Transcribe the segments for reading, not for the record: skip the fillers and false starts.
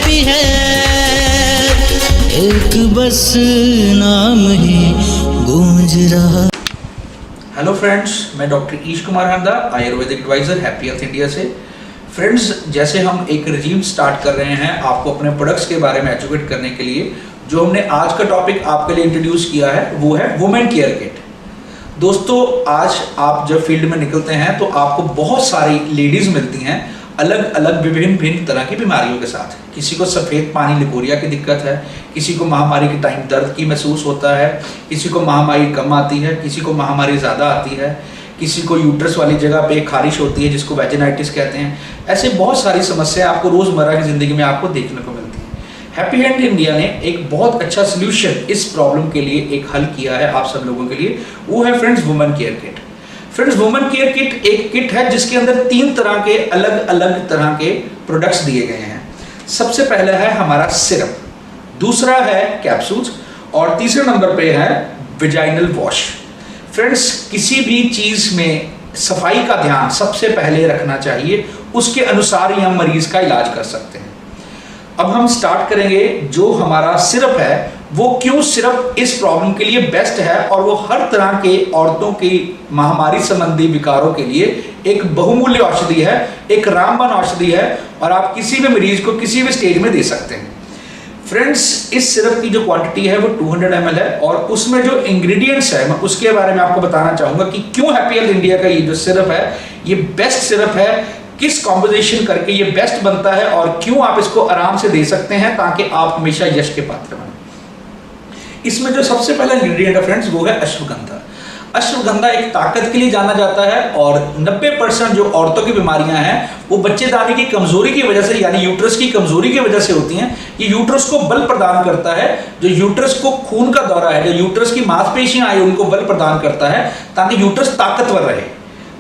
भी है, एक बस नाम ही गूंज रहा। हेलो फ्रेंड्स, मैं doctor Ish Kumar Handa, ayurvedic adviser happy health India से। फ्रेंड्स, जैसे हम एक रिजीम स्टार्ट कर रहे हैं आपको अपने प्रोडक्ट्स के बारे में एजुकेट करने के लिए, जो हमने आज का टॉपिक आपके लिए इंट्रोड्यूस किया है वो है वुमेन केयर किट। दोस्तों, आज आप जब फील्ड में निकलते हैं तो आपको बहुत सारी लेडीज़ मिलती हैं अलग अलग विभिन्न तरह की बीमारियों के साथ। किसी को सफ़ेद पानी लिकोरिया की दिक्कत है, किसी को महामारी के टाइम दर्द की महसूस होता है, किसी को महामारी कम आती है, किसी को महामारी ज़्यादा आती है, किसी को यूट्रस वाली जगह पे खारिश होती है जिसको वेजिनाइटिस कहते हैं। ऐसे बहुत सारी समस्याएं आपको रोज़मर्रा की ज़िंदगी में आपको देखने को मिलती है। हैप्पी हेल्थ इंडिया ने एक बहुत अच्छा सोल्यूशन इस प्रॉब्लम के लिए एक हल किया है आप सब लोगों के लिए, वो है friends women care kit. Friends, women care kit एक किट है जिसके अंदर 3 तरह के अलग अलग तरह के प्रोडक्ट्स दिए गए हैं। सबसे पहला है हमारा सिरप, दूसरा है कैप्सूल्स और तीसरे नंबर पे है वेजाइनल वॉश। फ्रेंड्स, किसी भी चीज़ में सफाई का ध्यान सबसे पहले रखना चाहिए, उसके अनुसार ही हम मरीज का इलाज कर सकते हैं। अब हम स्टार्ट करेंगे जो हमारा सिरप है वो क्यों सिरप इस प्रॉब्लम के लिए बेस्ट है, और वो हर तरह के औरतों की महामारी संबंधी विकारों के लिए एक बहुमूल्य औषधि है, एक रामबाण औषधि है, और आप किसी भी मरीज को किसी भी स्टेज में दे सकते हैं। फ्रेंड्स, इस सिरप की जो क्वांटिटी है वो 200 ml है, और उसमें जो इंग्रेडिएंट्स है मैं उसके बारे में आपको बताना चाहूँगा कि क्यों हैप्पी हेल्थ इंडिया का ये जो सिरप है ये बेस्ट सिरप है, किस कॉम्पोजिशन करके ये बेस्ट बनता है, और क्यों आप इसको आराम से दे सकते हैं ताकि आप हमेशा यश के पात्र बने। इसमें जो सबसे पहला इंग्रेडिएंट है फ्रेंड्स वो है अश्वगंधा। अश्वगंधा एक ताकत के लिए जाना जाता है, और 90% जो औरतों की बीमारियां हैं वो बच्चेदानी की कमजोरी की वजह से, यानी यूट्रस की कमजोरी की वजह से होती हैं। ये यूट्रस को बल प्रदान करता है, जो यूट्रस को खून का दौरा है, जो यूट्रस की मांसपेशियां आई उनको बल प्रदान करता है ताकि यूट्रस ताकतवर रहे।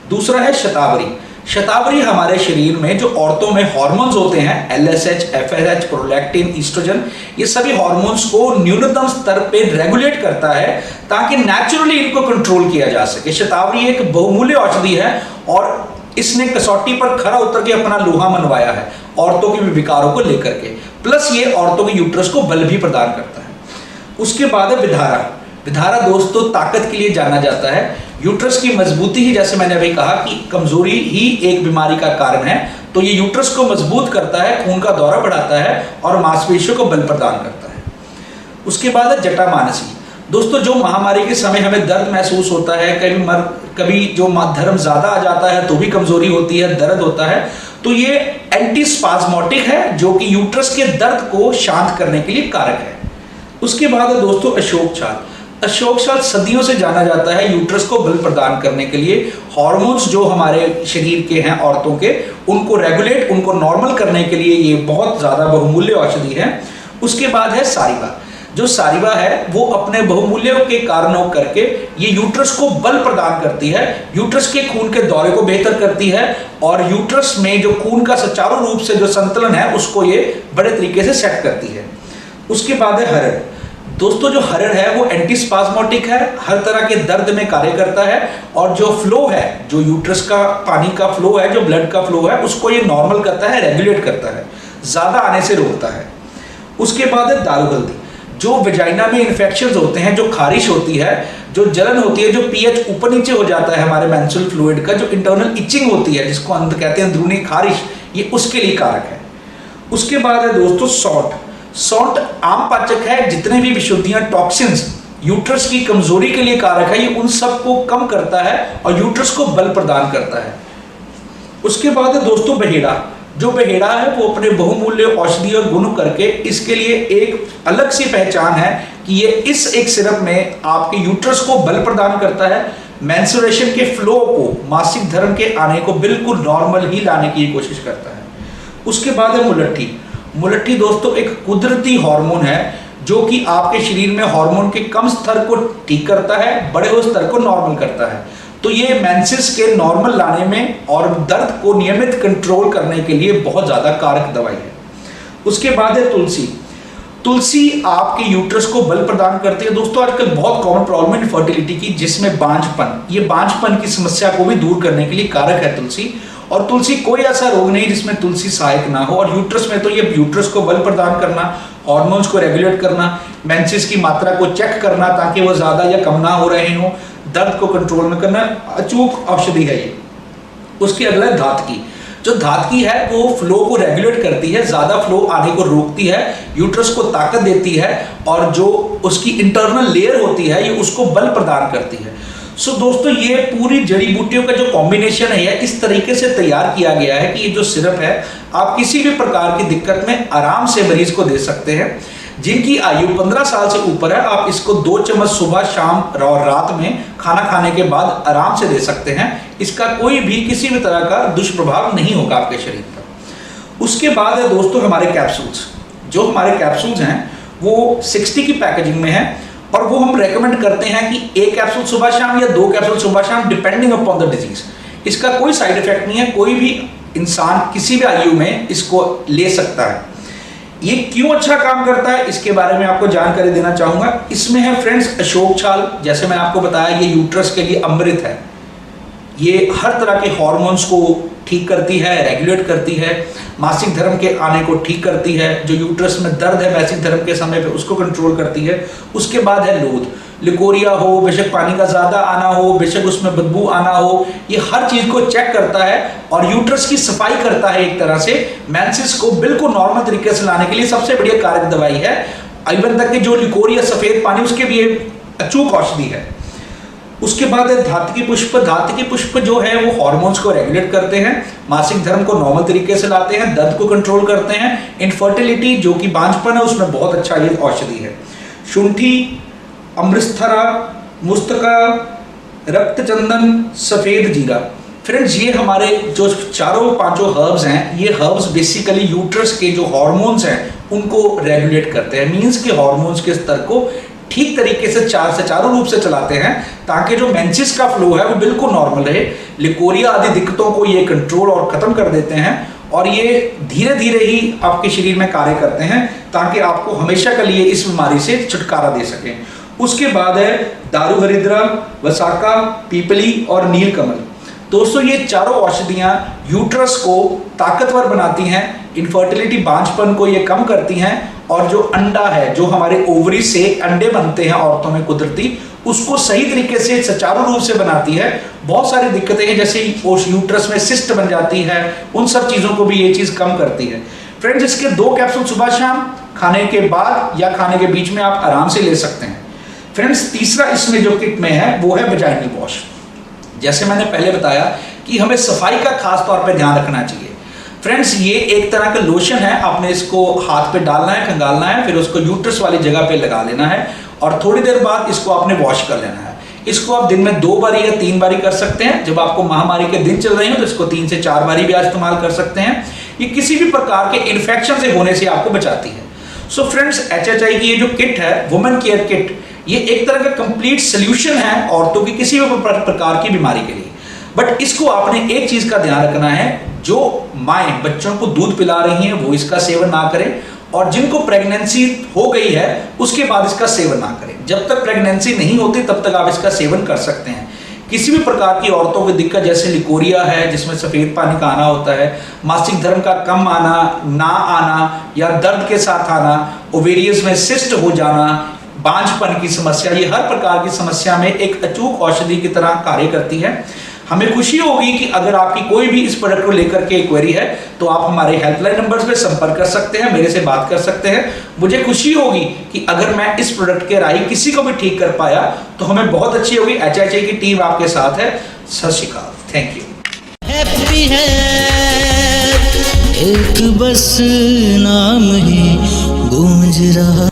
दूसरा है शतावरी। शतावरी हमारे शरीर में जो औरतों में हार्मोन्स होते हैं, LSH, FSH, प्रोलैक्टिन, ईस्ट्रोजन, ये सभी हार्मोन्स को न्यूनतम स्तर पे रेगुलेट करता है ताकि नेचुरली इनको कंट्रोल किया जा सके। शतावरी एक बहुमूल्य औषधि है और इसने कसौटी पर खरा उतर के अपना लोहा मनवाया है औरतों के विकारों को लेकर के, प्लस ये औरतों के यूट्रस को बल भी प्रदान करता है। उसके बाद है विधारा। विधारा दोस्तों ताकत के लिए जाना जाता है। यूट्रस की मजबूती ही, जैसे मैंने अभी कहा कि कमजोरी ही एक बीमारी का कारण है, तो ये यूट्रस को मजबूत करता है, खून का दौरा बढ़ाता है और मांसपेशियों को बल प्रदान करता है। उसके बाद है जटामानसी। दोस्तों, जो महामारी के समय हमें दर्द महसूस होता है, कभी जो धर्म ज्यादा आ जाता है तो भी कमजोरी होती है, दर्द होता है, तो ये एंटीस्पाज्मोटिक है जो कि यूट्रस के दर्द को शांत करने के लिए कारक है। उसके बाद है दोस्तों अशोक छाल। अशोक छाल सदियों से जाना जाता है यूट्रस को बल प्रदान करने के लिए। हार्मोन्स जो हमारे शरीर के हैं औरतों के, उनको रेगुलेट, उनको नॉर्मल करने के लिए ये बहुत ज्यादा बहुमूल्य औषधि है। उसके बाद है सारिवा। जो सारिवा है वो अपने बहुमूल्य के कारणों करके ये यूट्रस को बल प्रदान करती है, यूट्रस के खून के दौरे को बेहतर करती है, और यूट्रस में जो खून का सुचारू रूप से जो संतुलन है उसको ये बड़े तरीके से सेट करती है। उसके बाद है हरड़। दोस्तों, जो हरड़ है वो एंटीस्पाज्मोटिक है, हर तरह के दर्द में कार्य करता है, और जो फ्लो है, जो यूट्रस का पानी का फ्लो है, जो ब्लड का फ्लो है, उसको ये नॉर्मल करता है, रेगुलेट करता है, ज्यादा आने से रोकता है। उसके बाद है दारू हल्दी। जो वेजाइना में इन्फेक्शंस होते हैं, जो खारिश होती है, जो जलन होती है, जो pH ऊपर नीचे हो जाता है हमारे मेंस्ट्रुअल फ्लूइड का, जो इंटरनल इचिंग होती है जिसको अंदर कहते हैं अंदरूनी खारिश, ये उसके लिए कारक है। उसके बाद है दोस्तों सॉल्ट। सॉल्ट आम पाचक है, जितने भी विशुद्धियां, टॉक्सिन्स यूट्रस की कमजोरी के लिए कारक है, ये उन सब को कम करता है और यूट्रस को बल प्रदान करता है। उसके बाद है दोस्तों बहेड़ा। जो बहेड़ा है वो अपने बहुमूल्य औषधीय गुण करके इसके लिए एक अलग सी पहचान है कि ये इस एक सिरप में आपके यूट्रस को बल प्रदान करता है, मेंस्ट्रुएशन के फ्लो को, मासिक धर्म के आने को बिल्कुल नॉर्मल ही लाने की कोशिश करता है। उसके बाद है मुलट्ठी। मुलट्ठी दोस्तों एक कुदरती हार्मोन है जो कि आपके शरीर में हार्मोन के कम स्तर को ठीक करता है, बढ़े हुए स्तर को नॉर्मल करता है। तो ये मेंसेस के नॉर्मल लाने में और दर्द को नियमित कंट्रोल करने के लिए बहुत ज्यादा कारक दवाई है। उसके बाद है तुलसी। तुलसी आपके यूट्रस को बल प्रदान करती है। दोस्तों, आजकल बहुत कॉमन प्रॉब्लम है इनफर्टिलिटी की, जिसमें बांझपन, ये बांझपन की समस्या को भी दूर करने के लिए कारक है तुलसी। और तुलसी कोई ऐसा रोग नहीं जिसमें तुलसी सहायक ना हो। और यूट्रस में तो ये यूट्रस को बल प्रदान करना, हार्मोन्स को रेगुलेट करना, मेंसेस की मात्रा को चेक करना ताकि वो ज्यादा या कम ना हो रहे हो, दर्द को कंट्रोल में करना, अचूक औषधि है ये। उसके अगला धातकी, जो धातकी है वो फ्लो को रेगुलेट करती है, ज्यादा फ्लो आने को रोकती है, यूट्रस को ताकत देती है और जो उसकी इंटरनल लेयर होती है ये उसको बल प्रदान करती है। सो दोस्तों ये पूरी जड़ी बूटियों का जो कॉम्बिनेशन है इस तरीके से तैयार किया गया है कि ये जो सिरप है आप किसी भी प्रकार की दिक्कत में आराम से मरीज को दे सकते हैं। जिनकी आयु 15 साल से ऊपर है आप इसको 2 चम्मच सुबह शाम और रात में खाना खाने के बाद आराम से दे सकते हैं। इसका कोई भी किसी भी तरह का दुष्प्रभाव नहीं होगा आपके शरीर पर। उसके बाद है दोस्तों हमारे कैप्सूल्स। जो हमारे कैप्सूल्स हैं वो 60 की पैकेजिंग में है और वो हम रेकमेंड करते हैं कि 1 कैप्सूल सुबह शाम या 2 कैप्सूल सुबह शाम डिपेंडिंग अपॉन द डिजीज। इसका कोई साइड इफेक्ट नहीं है, कोई भी इंसान किसी भी आयु में इसको ले सकता है। ये क्यों अच्छा काम करता है इसके बारे में आपको जानकारी देना चाहूंगा। इसमें है फ्रेंड्स अशोक छाल, जैसे मैंने आपको बताया ये यूट्रस के लिए अमृत है। ये हर तरह के हार्मोन्स को ठीक करती है, रेगुलेट करती है, मासिक धर्म के आने को ठीक करती है, जो यूट्रस में दर्द है मासिक धर्म के समय पे उसको कंट्रोल करती है। उसके बाद है लोथ, लिकोरिया हो, बेशक पानी का ज्यादा आना हो, बेशक उसमें बदबू आना हो, ये हर चीज को चेक करता है और यूट्रस की सफाई करता है। एक तरह से मेंसेस को बिल्कुल नॉर्मल तरीके से लाने के लिए सबसे बढ़िया कारगर दवाई है। इवन तक कि जो लिकोरिया सफेद पानी उसके भी अचूक औषधि है। उसके बाद है धातकी पुष्प। धातकी पुष्प जो है वो हार्मोन्स को रेगुलेट करते हैं, मासिक धर्म को नॉर्मल तरीके से लाते हैं, दर्द को कंट्रोल करते हैं, इनफर्टिलिटी जो कि बांझपन है उसमें बहुत अच्छा ये औषधि है। शुंठी, अमृतस्थरा, मुस्तका, रक्तचंदन, सफेद जीरा। फ्रेंड्स ये हमारे जो चारों पांचों हर्ब्स हैं ये हर्ब्स बेसिकली यूट्रस के जो हार्मोन्स हैं उनको रेगुलेट करते हैं। मींस के हार्मोन्स के स्तर को ठीक तरीके से चारों रूप से चलाते हैं ताकि जो मेंसेस का फ्लो है वो बिल्कुल नॉर्मल रहे। लिकोरिया आदि दिक्कतों को ये कंट्रोल और खत्म कर देते हैं और ये धीरे धीरे ही आपके शरीर में कार्य करते हैं ताकि आपको हमेशा के लिए इस बीमारी से छुटकारा दे सकें। उसके बाद है दारू हरिद्रा, वसाका, पीपली और नीलकमल। दोस्तों ये चारों औषधियां यूट्रस को ताकतवर बनाती हैं, इनफर्टिलिटी बांझपन को ये कम करती हैं और जो अंडा है जो हमारे ओवरी से अंडे बनते हैं औरतों में कुदरती उसको सही तरीके से सुचारू रूप से बनाती है। बहुत सारी दिक्कतें हैं जैसे उस यूट्रस में सिस्ट बन जाती है, उन सब चीज़ों को भी ये चीज़ कम करती है। फ्रेंड्स इसके 2 कैप्सूल सुबह शाम खाने के बाद या खाने के बीच में आप आराम से ले सकते हैं। फ्रेंड्स तीसरा इसमें जो किट में है वो है वजाइनल वॉश। जैसे मैंने पहले बताया कि हमें सफाई का खास तौर पे ध्यान रखना चाहिए। फ्रेंड्स ये एक तरह का लोशन है, आपने इसको हाथ पे डालना है, खंगालना है, फिर उसको यूट्रस वाली जगह पे लगा लेना है और थोड़ी देर बाद इसको आपने वॉश कर लेना है। इसको आप दिन में 2 बारी या 3 बारी कर सकते हैं। जब आपको महामारी के दिन चल रहे हो तो इसको 3 से 4 बारी भी आज इस्तेमाल कर सकते हैं। ये किसी भी प्रकार के इन्फेक्शन से होने से आपको बचाती है। सो फ्रेंड्स HHI की ये जो किट है वुमेन केयर किट, ये एक तरह का कंप्लीट सोल्यूशन है औरतों की किसी भी प्रकार की बीमारी के लिए। बट इसको आपने एक चीज का ध्यान रखना है, जो माएँ बच्चों को दूध पिला रही हैं वो इसका सेवन ना करें और जिनको प्रेगनेंसी हो गई है उसके बाद इसका सेवन ना करें। जब तक प्रेगनेंसी नहीं होती तब तक आप इसका सेवन कर सकते हैं। किसी भी प्रकार की औरतों की दिक्कत जैसे लिकोरिया है जिसमें सफेद पानी का आना होता है, मासिक धर्म का कम आना, ना आना या दर्द के साथ आना, ओवेरियस में सिस्ट हो जाना, बांझपन की समस्या, ये हर प्रकार की समस्या में एक अचूक औषधि की तरह कार्य करती है। हमें खुशी होगी कि अगर आपकी कोई भी इस प्रोडक्ट को लेकर के क्वेरी है तो आप हमारे हेल्पलाइन नंबर्स पे संपर्क कर सकते हैं, मेरे से बात कर सकते हैं। मुझे खुशी होगी कि अगर मैं इस प्रोडक्ट के राही किसी को भी ठीक कर पाया तो हमें बहुत अच्छी होगी। HHI की टीम आपके साथ है। सत श्री अकाल, थैंक यू। हैप्पी है एक बस नाम ही गूंज रहा।